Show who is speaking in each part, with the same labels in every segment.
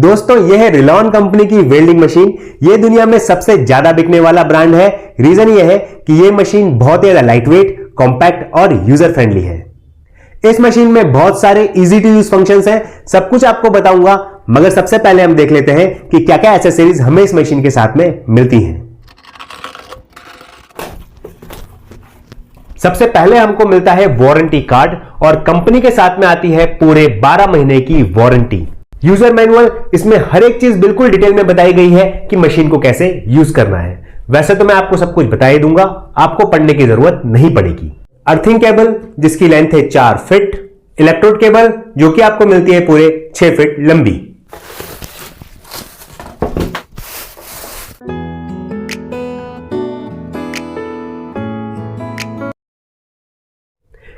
Speaker 1: दोस्तों यह है रिलॉन कंपनी की वेल्डिंग मशीन। यह दुनिया में सबसे ज्यादा बिकने वाला ब्रांड है। रीजन यह है कि यह मशीन बहुत ज्यादा लाइटवेट, कॉम्पैक्ट और यूजर फ्रेंडली है। इस मशीन में बहुत सारे इजी टू यूज फंक्शंस हैं, सब कुछ आपको बताऊंगा, मगर सबसे पहले हम देख लेते हैं कि क्या क्या एक्सेसरीज हमें इस मशीन के साथ में मिलती हैं। सबसे पहले हमको मिलता है वारंटी कार्ड और कंपनी के साथ में आती है पूरे 12 महीने की वारंटी। यूजर मैनुअल, इसमें हर एक चीज बिल्कुल डिटेल में बताई गई है कि मशीन को कैसे यूज करना है। वैसे तो मैं आपको सब कुछ बता ही दूंगा, आपको पढ़ने की जरूरत नहीं पड़ेगी। अर्थिंग केबल जिसकी लेंथ है 4 फीट, इलेक्ट्रोड केबल जो कि आपको मिलती है पूरे 6 फीट लंबी।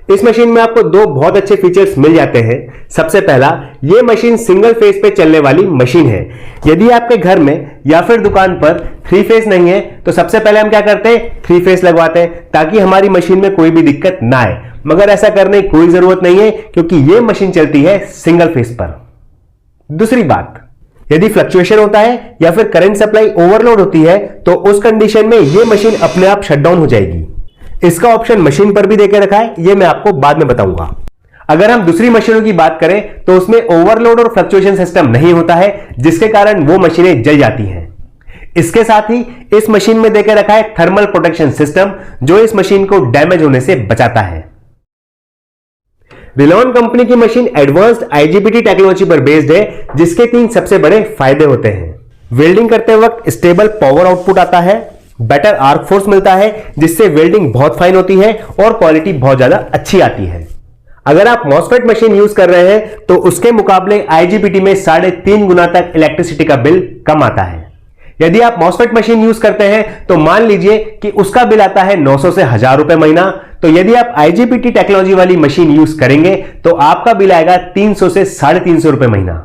Speaker 1: इस मशीन में आपको दो बहुत अच्छे फीचर्स मिल जाते हैं। सबसे पहला, यह मशीन सिंगल फेज पे चलने वाली मशीन है। यदि आपके घर में या फिर दुकान पर 3 फेज नहीं है तो सबसे पहले हम क्या करते हैं, 3 फेज लगवाते हैं ताकि हमारी मशीन में कोई भी दिक्कत ना आए। मगर ऐसा करने की कोई जरूरत नहीं है क्योंकि यह मशीन चलती है सिंगल फेज पर। दूसरी बात, यदि फ्लक्चुएशन होता है या फिर करंट सप्लाई ओवरलोड होती है तो उस कंडीशन में यह मशीन अपने आप शटडाउन हो जाएगी। इसका ऑप्शन मशीन पर भी देके रखा है, यह मैं आपको बाद में बताऊंगा। अगर हम दूसरी मशीनों की बात करें तो उसमें ओवरलोड और फ्लक्चुएशन सिस्टम नहीं होता है, जिसके कारण वो मशीनें जल जाती हैं। इसके साथ ही इस मशीन में देके रखा है थर्मल प्रोटेक्शन सिस्टम जो इस मशीन को डैमेज होने से बचाता है। रिलॉन कंपनी की मशीन एडवांस्ड आईजीबीटी टेक्नोलॉजी पर बेस्ड है, जिसके 3 सबसे बड़े फायदे होते हैं। वेल्डिंग करते वक्त स्टेबल पावर आउटपुट आता है, बेटर आर्क फोर्स मिलता है जिससे वेल्डिंग बहुत फाइन होती है और क्वालिटी बहुत ज्यादा अच्छी आती है। अगर आप मॉसफेट मशीन यूज कर रहे हैं तो उसके मुकाबले आईजीबीटी में 3.5 गुना तक इलेक्ट्रिसिटी का बिल कम आता है। यदि आप मॉसफेट मशीन यूज करते हैं तो मान लीजिए कि उसका बिल आता है 900 से 1000 रुपए महीना, तो यदि आप आईजीबीटी टेक्नोलॉजी वाली मशीन यूज करेंगे तो आपका बिल आएगा 300 से 350 रुपए महीना।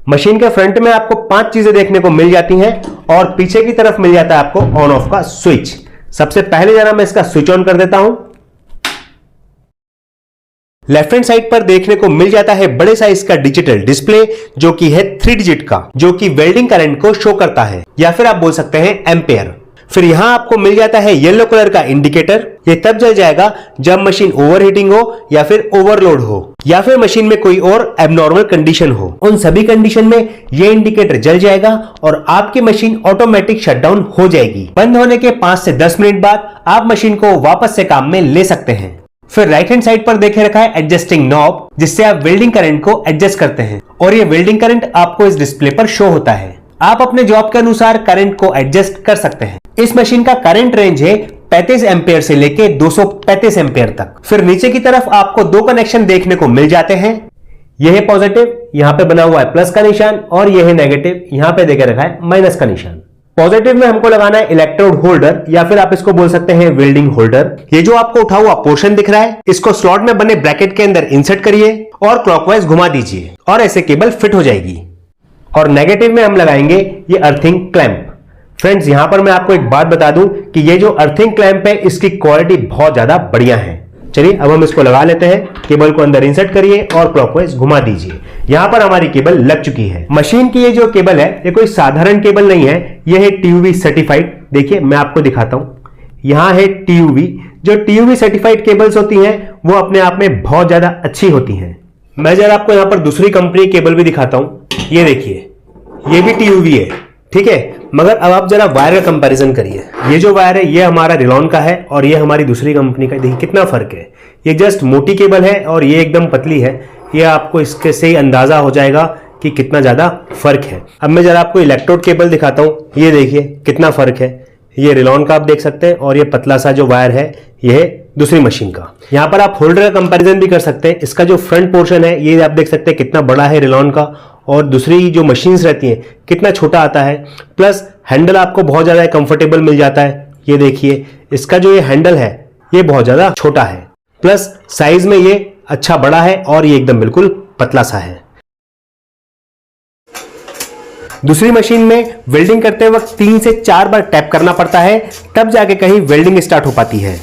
Speaker 1: मशीन के फ्रंट में आपको 5 चीजें देखने को मिल जाती हैं और पीछे की तरफ मिल जाता है आपको ऑन ऑफ का स्विच। सबसे पहले जरा मैं इसका स्विच ऑन कर देता हूं। लेफ्ट हैंड साइड पर देखने को मिल जाता है बड़े साइज का डिजिटल डिस्प्ले जो कि है 3 डिजिट का, जो कि वेल्डिंग करंट को शो करता है या फिर आप बोल सकते हैं एम्पेयर। फिर यहां आपको मिल जाता है येलो कलर का इंडिकेटर। ये तब जल जाएगा जब मशीन ओवरहीटिंग हो या फिर ओवरलोड हो या फिर मशीन में कोई और एबनॉर्मल कंडीशन हो। उन सभी कंडीशन में ये इंडिकेटर जल जाएगा और आपकी मशीन ऑटोमेटिक शटडाउन हो जाएगी। बंद होने के 5 से 10 मिनट बाद आप मशीन को वापस से काम में ले सकते हैं। फिर राइट हैंड साइड पर देखे रखा है एडजस्टिंग नॉब, जिससे आप वेल्डिंग करंट को एडजस्ट करते हैं और ये वेल्डिंग करंट आपको इस डिस्प्ले पर शो होता है। आप अपने जॉब के अनुसार करंट को एडजस्ट कर सकते हैं। इस मशीन का करंट रेंज है 35 एम्पेयर से लेके 235 एम्पेयर तक। फिर नीचे की तरफ आपको 2 कनेक्शन देखने को मिल जाते हैं। यह है पॉजिटिव, यहां पे बना हुआ है प्लस का निशान, और यह है नेगेटिव, यहां पे देके रखा है माइनस का निशान। पॉजिटिव में हमको लगाना है इलेक्ट्रोड होल्डर या फिर आप इसको बोल सकते हैं वेल्डिंग होल्डर। ये जो आपको उठा हुआ पोर्शन दिख रहा है, इसको स्लॉट में बने ब्रैकेट के अंदर इंसर्ट करिए और क्लॉकवाइज घुमा दीजिए और ऐसे केबल फिट हो जाएगी। और नेगेटिव में हम लगाएंगे ये अर्थिंग क्लैंप। फ्रेंड्स, यहां पर मैं आपको एक बात बता दूं कि ये जो अर्थिंग क्लैंप है इसकी क्वालिटी बहुत ज्यादा बढ़िया है। चलिए अब हम इसको लगा लेते हैं। केबल को अंदर इंसर्ट करिए और क्लॉकवाइज घुमा दीजिए। यहां पर हमारी केबल लग चुकी है। मशीन की ये जो केबल है ये कोई साधारण केबल नहीं है, ये है TUV सर्टिफाइड। देखिए मैं आपको दिखाता हूं, यहां है TUV। जो TUV सर्टिफाइड केबल्स होती हैं वो अपने आप में बहुत ज्यादा अच्छी होती हैं। मैं जरा आपको यहां पर दूसरी कंपनी की केबल भी दिखाता हूं। ये देखिए, ये भी TUV है, ठीक है। मगर अब आप जरा वायर का कंपैरिजन करिए। ये जो वायर है ये हमारा रिलॉन का है और ये हमारी दूसरी कंपनी का। देखिए कितना फर्क है। ये जस्ट मोटी केबल है और ये एकदम पतली है। ये आपको इसके से ही अंदाजा हो जाएगा कि कितना ज्यादा फर्क है। अब मैं जरा आपको इलेक्ट्रोड केबल दिखाता हूं। ये देखिए कितना फर्क है। ये रिलॉन का आप देख सकते हैं और ये पतला सा जो वायर है ये है दूसरी मशीन का। यहां पर आप होल्डर का कंपैरिजन भी कर सकते हैं। इसका जो फ्रंट पोर्शन है ये आप देख सकते हैं कितना बड़ा है रिलॉन का, और दूसरी जो मशीन्स रहती हैं कितना छोटा आता है। प्लस हैंडल आपको बहुत ज्यादा कंफर्टेबल मिल जाता है। ये देखिए इसका जो ये हैंडल है ये बहुत ज्यादा छोटा है, प्लस साइज में ये अच्छा बड़ा है और ये एकदम बिल्कुल पतला सा है। दूसरी मशीन में वेल्डिंग करते वक्त 3 से 4 बार टैप करना पड़ता है, तब जाके कहीं वेल्डिंग स्टार्ट हो पाती है।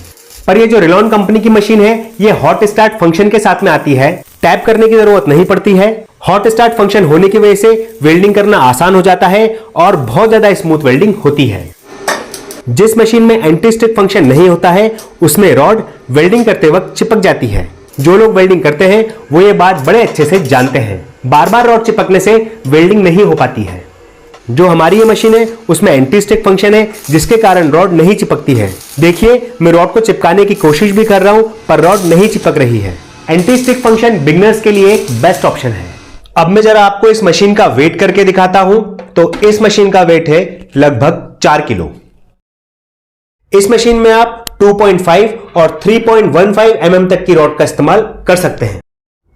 Speaker 1: पर ये जो रिलॉन कंपनी की मशीन है ये हॉट स्टार्ट फंक्शन के साथ में आती है। टैप करने की जरूरत नहीं पड़ती है हॉट स्टार्ट फंक्शन होने की वजह से वेल्डिंग करना आसान हो जाता है और बहुत ज्यादा स्मूथ वेल्डिंग होती है। जिस मशीन में एंटी स्टिक फंक्शन नहीं होता है उसमें रॉड वेल्डिंग करते वक्त चिपक जाती है। जो लोग वेल्डिंग करते हैं वो ये बात बड़े अच्छे से जानते हैं। बार बार रॉड चिपकने से वेल्डिंग नहीं हो पाती है। जो हमारी ये मशीन है उसमें एंटी स्टिक फंक्शन है जिसके कारण रॉड नहीं चिपकती है। देखिए मैं रॉड को चिपकाने की कोशिश भी कर रहा हूं पर रॉड नहीं चिपक रही है। एंटी स्टिक फंक्शन बिगिनर्स के लिए एक बेस्ट ऑप्शन है। अब मैं जरा आपको इस मशीन का वेट करके दिखाता हूं। तो इस मशीन का वेट है लगभग 4 किलो। इस मशीन में आप 2.5 और 3.15 mm तक की रॉड का इस्तेमाल कर सकते हैं।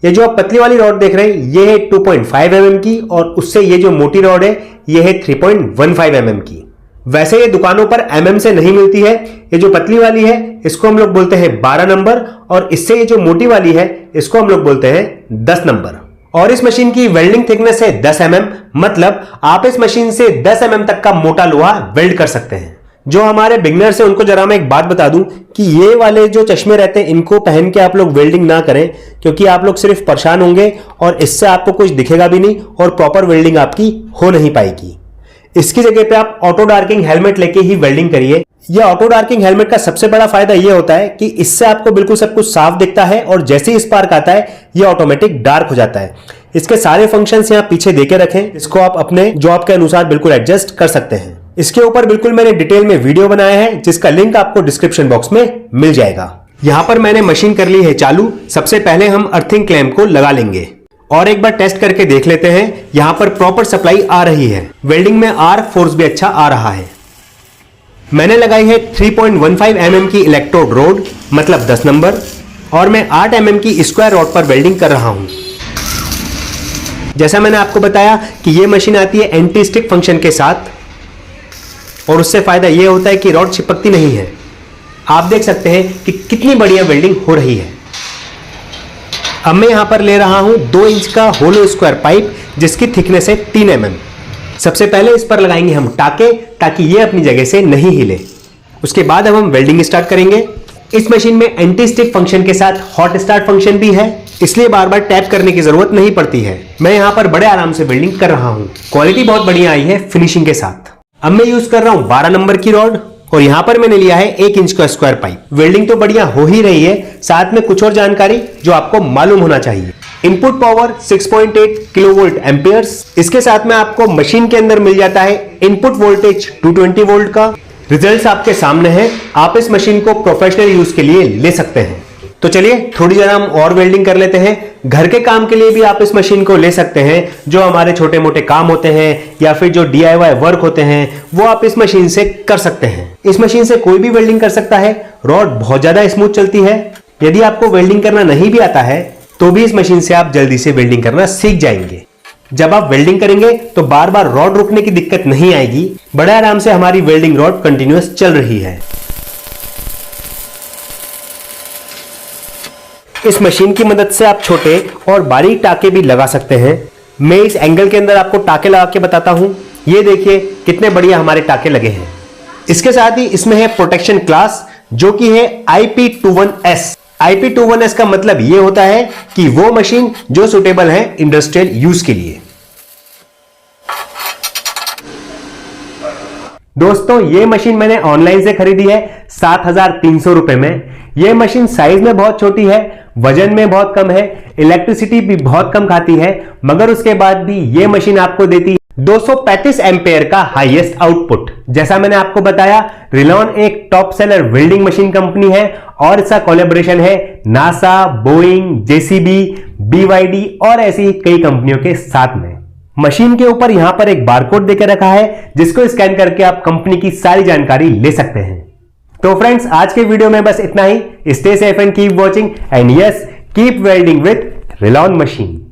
Speaker 1: ये जो आप पतली वाली रॉड देख रहे हैं ये है 2.5 mm की और उससे ये जो मोटी रॉड है ये है 3.15 mm की। वैसे ये दुकानों पर mm से नहीं मिलती है। ये जो पतली वाली है इसको हम लोग बोलते हैं 12 नंबर और इससे ये जो मोटी वाली है इसको हम लोग बोलते हैं 10 नंबर। और इस मशीन की वेल्डिंग थिकनेस है 10 mm, मतलब आप इस मशीन से 10 mm तक का मोटा लोहा वेल्ड कर सकते हैं। जो हमारे बिगनर्स हैं उनको जरा मैं एक बात बता दूं कि ये वाले जो चश्मे रहते हैं इनको पहन के आप लोग वेल्डिंग ना करें, क्योंकि आप लोग सिर्फ परेशान होंगे और इससे आपको कुछ दिखेगा भी नहीं और प्रॉपर वेल्डिंग आपकी हो नहीं पाएगी। इसकी जगह पे आप ऑटो डार्किंग हेलमेट लेके ही वेल्डिंग करिए। यह ऑटो डार्किंग हेलमेट का सबसे बड़ा फायदा यह होता है कि इससे आपको बिल्कुल सब कुछ साफ दिखता है और जैसे ही स्पार्क आता है यह ऑटोमेटिक डार्क हो जाता है। इसके सारे फंक्शंस यहाँ पीछे देके रखें, इसको आप अपने जॉब के अनुसार बिल्कुल एडजस्ट कर सकते हैं। इसके ऊपर बिल्कुल मैंने डिटेल में वीडियो बनाया है जिसका लिंक आपको डिस्क्रिप्शन बॉक्स में मिल जाएगा। यहां पर मैंने मशीन कर ली है चालू। सबसे पहले हम अर्थिंग क्लैंप को लगा लेंगे और एक बार टेस्ट करके देख लेते हैं। यहां पर प्रॉपर सप्लाई आ रही है, वेल्डिंग में आर्क फोर्स भी अच्छा आ रहा है। मैंने लगाई है 3.15 mm की इलेक्ट्रोड रोड, मतलब 10 नंबर, और मैं 8 mm की स्क्वायर रॉड पर वेल्डिंग कर रहा हूं। जैसा मैंने आपको बताया कि यह मशीन आती है एंटी स्टिक फंक्शन के साथ और उससे फायदा यह होता है कि रॉड चिपकती नहीं है। आप देख सकते हैं कि कितनी बढ़िया वेल्डिंग हो रही है। अब मैं यहां पर ले रहा हूं 2 इंच का होलो स्क्वायर पाइप जिसकी थिकनेस है 3 mm। सबसे पहले इस पर लगाएंगे हम टाके ताकि ये अपनी जगह से नहीं हिले। उसके बाद अब हम वेल्डिंग स्टार्ट करेंगे। इस मशीन में एंटी स्टिक फंक्शन के साथ हॉट स्टार्ट फंक्शन भी है, इसलिए बार बार टैप करने की जरूरत नहीं पड़ती है। मैं यहां पर बड़े आराम से वेल्डिंग कर रहा हूं। क्वालिटी बहुत बढ़िया आई है फिनिशिंग के साथ। अब मैं यूज कर रहा हूं 12 नंबर की रॉड और यहां पर मैंने लिया है 1 इंच का स्क्वायर पाइप। वेल्डिंग तो बढ़िया हो ही रही है, साथ में कुछ और जानकारी जो आपको मालूम होना चाहिए। Input power 6.8 kilovolt amperes. इसके साथ में आपको मशीन के अंदर मिल जाता है इनपुट वोल्टेज 220 वोल्ट का। रिजल्ट्स आपके सामने हैं, आप इस मशीन को प्रोफेशनल यूज के लिए ले सकते हैं। तो चलिए थोड़ी जरा हम और वेल्डिंग कर लेते हैं। घर के काम के लिए भी आप इस मशीन को ले सकते हैं। जो हमारे छोटे मोटे काम होते हैं या फिर जो DIY वर्क होते हैं वो आप इस मशीन से कर सकते हैं। इस मशीन से कोई भी वेल्डिंग कर सकता है। रॉड बहुत ज्यादा स्मूथ चलती है। यदि आपको वेल्डिंग करना नहीं भी आता है तो भी इस मशीन से आप जल्दी से वेल्डिंग करना सीख जाएंगे। जब आप वेल्डिंग करेंगे तो बार बार रॉड रुकने की दिक्कत नहीं आएगी। बड़े आराम से हमारी वेल्डिंग रॉड कंटिन्यूअस चल रही है। इस मशीन की मदद से आप छोटे और बारीक टाके भी लगा सकते हैं। मैं इस एंगल के अंदर आपको टाके लगा के बताता हूं। ये देखिए कितने बढ़िया हमारे टाके लगे हैं। इसके साथ ही इसमें है प्रोटेक्शन क्लास जो कि है IP21S। IP21S का मतलब ये होता है कि वो मशीन जो सुटेबल है इंडस्ट्रियल यूज के लिए। दोस्तों ये मशीन मैंने ऑनलाइन से खरीदी है 7,300 रुपए में। यह मशीन साइज में बहुत छोटी है, वजन में बहुत कम है, इलेक्ट्रिसिटी भी बहुत कम खाती है, मगर उसके बाद भी यह मशीन आपको देती 235 एम्पेयर का हाईएस्ट आउटपुट। जैसा मैंने आपको बताया रिलॉन एक top seller welding machine company है और इसका कोलैबोरेशन है नासा, बोइंग, JCB, BYD और ऐसी कई कंपनियों के साथ में। मशीन के ऊपर यहां पर एक बारकोड देकर रखा है जिसको स्कैन करके आप कंपनी की सारी जानकारी ले सकते हैं। तो फ्रेंड्स आज के वीडियो में बस इतना ही। Stay safe and keep watching and yes keep welding with Rilon machine.